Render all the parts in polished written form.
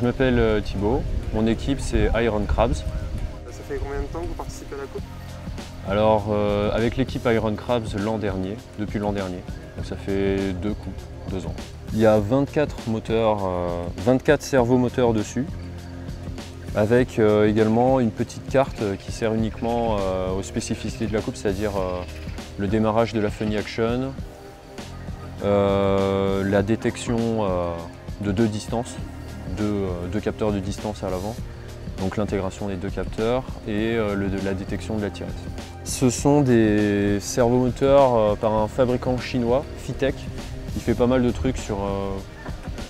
Je m'appelle Thibaut, mon équipe c'est Iron Crabs. Ça fait combien de temps que vous participez à la coupe? Alors avec l'équipe Iron Crabs depuis l'an dernier, donc ça fait 2 coupes, 2 ans. Il y a 24 moteurs, 24 servomoteurs dessus, avec également une petite carte qui sert uniquement aux spécificités de la coupe, c'est-à-dire le démarrage de la funny action, la détection de 2 distances, deux capteurs de distance à l'avant, donc l'intégration des 2 capteurs et la détection de la tirette. Ce sont des servomoteurs par un fabricant chinois, Fitech. Il fait pas mal de trucs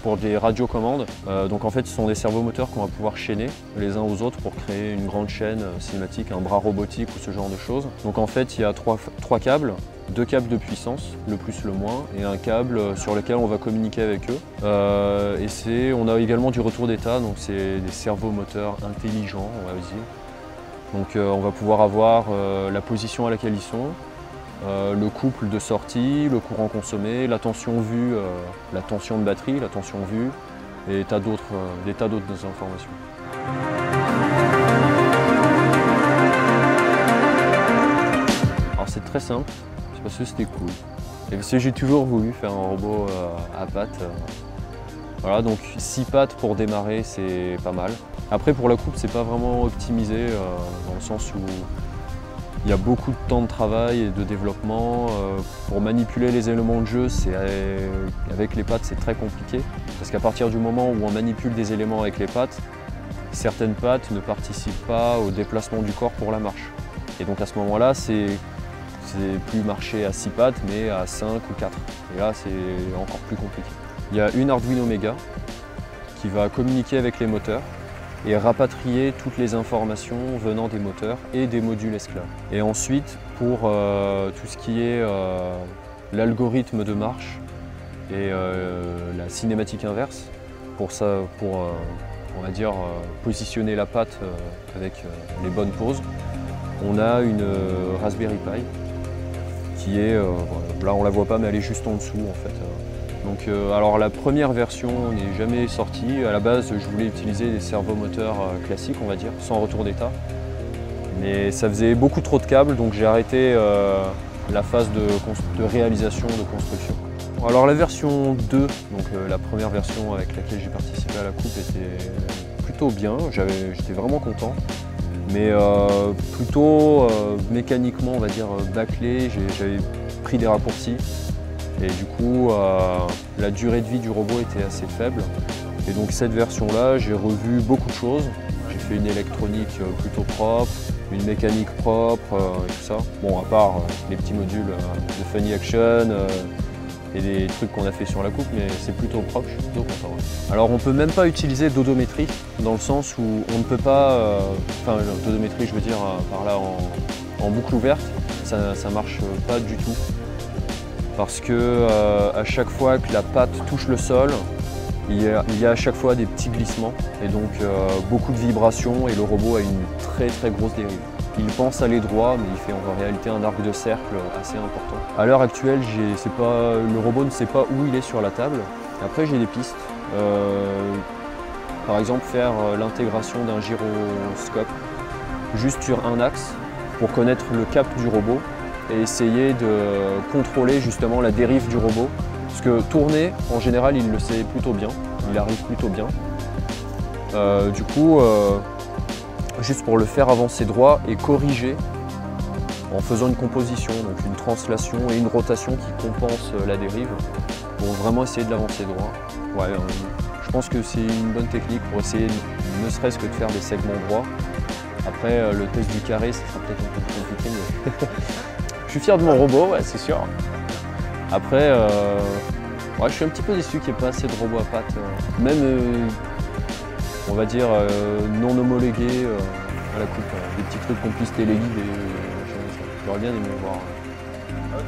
pour des radiocommandes. Donc en fait ce sont des servomoteurs qu'on va pouvoir chaîner les uns aux autres pour créer une grande chaîne cinématique, un bras robotique ou ce genre de choses. Donc en fait il y a 3 câbles, 2 câbles de puissance, le plus le moins, et un câble sur lequel on va communiquer avec eux. On a également du retour d'état, donc c'est des servomoteurs intelligents, on va dire. Donc on va pouvoir avoir la position à laquelle ils sont, le couple de sortie, le courant consommé, la tension vue, la tension de batterie, la tension vue, et des tas d'autres informations. Alors c'est très simple. Parce que c'était cool. Et parce que j'ai toujours voulu faire un robot à pattes. Voilà, donc 6 pattes pour démarrer, c'est pas mal. Après pour la coupe, c'est pas vraiment optimisé dans le sens où il y a beaucoup de temps de travail et de développement. Pour manipuler les éléments de jeu, avec les pattes, c'est très compliqué. Parce qu'à partir du moment où on manipule des éléments avec les pattes, certaines pattes ne participent pas au déplacement du corps pour la marche. Et donc à ce moment-là, c'est plus marcher à 6 pattes mais à 5 ou 4. Et là c'est encore plus compliqué. Il y a une Arduino Mega qui va communiquer avec les moteurs et rapatrier toutes les informations venant des moteurs et des modules esclaves. Et ensuite pour tout ce qui est l'algorithme de marche et la cinématique inverse, on va dire positionner la patte avec les bonnes poses, on a une Raspberry Pi qui est, là on la voit pas mais elle est juste en dessous en fait. Donc alors la première version n'est jamais sortie. À la base je voulais utiliser des servomoteurs classiques on va dire, sans retour d'état. Mais ça faisait beaucoup trop de câbles donc j'ai arrêté la phase de réalisation, de construction. Alors la version 2, donc la première version avec laquelle j'ai participé à la coupe était plutôt bien, j'étais vraiment content. Mais plutôt mécaniquement, on va dire bâclé, j'avais pris des raccourcis et du coup la durée de vie du robot était assez faible. Et donc cette version-là, j'ai revu beaucoup de choses. J'ai fait une électronique plutôt propre, une mécanique propre et tout ça. Bon, à part les petits modules de funny action et des trucs qu'on a fait sur la coupe, mais c'est plutôt propre, je suis plutôt content. Alors on ne peut même pas utiliser d'odométrie, dans le sens où on ne peut pas, enfin d'odométrie je veux dire par là en boucle ouverte, ça ne marche pas du tout. Parce que à chaque fois que la patte touche le sol, il y a à chaque fois des petits glissements et donc beaucoup de vibrations et le robot a une très grosse dérive. Il pense aller droit, mais il fait en réalité un arc de cercle assez important. À l'heure actuelle, le robot ne sait pas où il est sur la table. Après, j'ai des pistes. Par exemple, faire l'intégration d'un gyroscope juste sur un axe pour connaître le cap du robot et essayer de contrôler justement la dérive du robot. Parce que tourner, en général, il le sait plutôt bien. Il arrive plutôt bien. Du coup, juste pour le faire avancer droit et corriger en faisant une composition, donc une translation et une rotation qui compense la dérive pour vraiment essayer de l'avancer droit. Ouais, je pense que c'est une bonne technique pour essayer ne serait-ce que de faire des segments droits. Après, le test du carré, ça sera peut-être un peu plus compliqué, mais je suis fier de mon robot, ouais, c'est sûr. Après, ouais, je suis un petit peu déçu qu'il n'y ait pas assez de robots à pattes, même on va dire non homologués à la coupe, des petits trucs qu'on puisse téléguider, j'aurais bien aimé voir. Ok.